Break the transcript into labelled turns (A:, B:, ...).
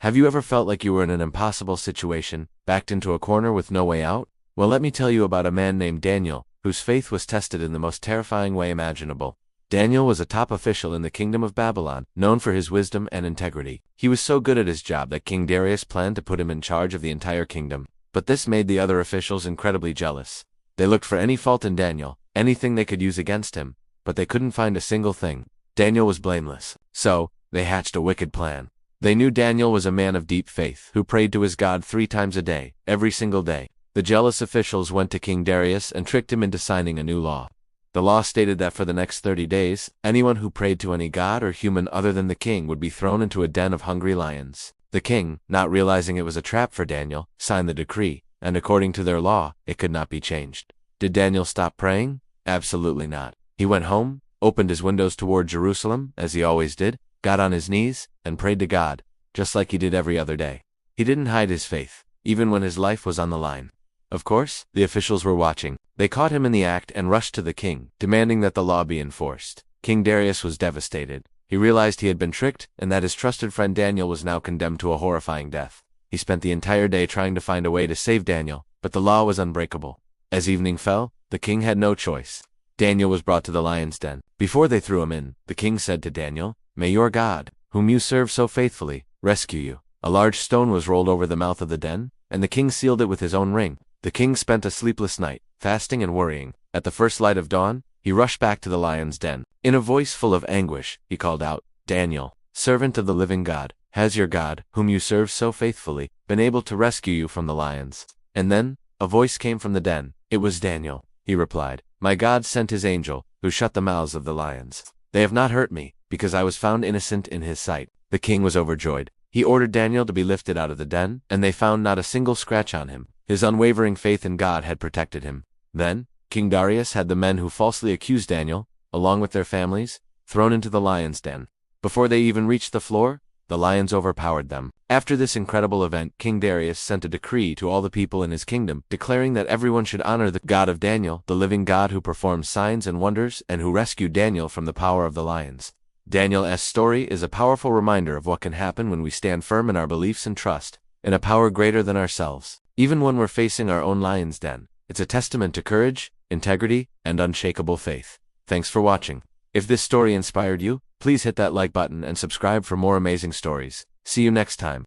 A: Have you ever felt like you were in an impossible situation, backed into a corner with no way out? Well, let me tell you about a man named Daniel, whose faith was tested in the most terrifying way imaginable. Daniel was a top official in the kingdom of Babylon, known for his wisdom and integrity. He was so good at his job that King Darius planned to put him in charge of the entire kingdom. But this made the other officials incredibly jealous. They looked for any fault in Daniel, anything they could use against him, but they couldn't find a single thing. Daniel was blameless. So, they hatched a wicked plan. They knew Daniel was a man of deep faith, who prayed to his God 3 times a day, every single day. The jealous officials went to King Darius and tricked him into signing a new law. The law stated that for the next 30 days, anyone who prayed to any god or human other than the king would be thrown into a den of hungry lions. The king, not realizing it was a trap for Daniel, signed the decree, and according to their law, it could not be changed. Did Daniel stop praying? Absolutely not. He went home, opened his windows toward Jerusalem, as he always did, got on his knees, and prayed to God, just like he did every other day. He didn't hide his faith, even when his life was on the line. Of course, the officials were watching. They caught him in the act and rushed to the king, demanding that the law be enforced. King Darius was devastated. He realized he had been tricked, and that his trusted friend Daniel was now condemned to a horrifying death. He spent the entire day trying to find a way to save Daniel, but the law was unbreakable. As evening fell, the king had no choice. Daniel was brought to the lion's den. Before they threw him in, the king said to Daniel, "May your God, whom you serve so faithfully, rescue you." A large stone was rolled over the mouth of the den, and the king sealed it with his own ring. The king spent a sleepless night, fasting and worrying. At the first light of dawn, he rushed back to the lion's den. In a voice full of anguish, he called out, "Daniel, servant of the living God, has your God, whom you serve so faithfully, been able to rescue you from the lions?" And then, a voice came from the den. It was Daniel. He replied, "My God sent his angel, who shut the mouths of the lions. They have not hurt me, because I was found innocent in his sight." The king was overjoyed. He ordered Daniel to be lifted out of the den, and they found not a single scratch on him. His unwavering faith in God had protected him. Then, King Darius had the men who falsely accused Daniel, along with their families, thrown into the lion's den. Before they even reached the floor, the lions overpowered them. After this incredible event, King Darius sent a decree to all the people in his kingdom, declaring that everyone should honor the God of Daniel, the living God who performed signs and wonders and who rescued Daniel from the power of the lions. Daniel's story is a powerful reminder of what can happen when we stand firm in our beliefs and trust in a power greater than ourselves. Even when we're facing our own lion's den, it's a testament to courage, integrity, and unshakable faith. Thanks for watching. If this story inspired you, please hit that like button and subscribe for more amazing stories. See you next time.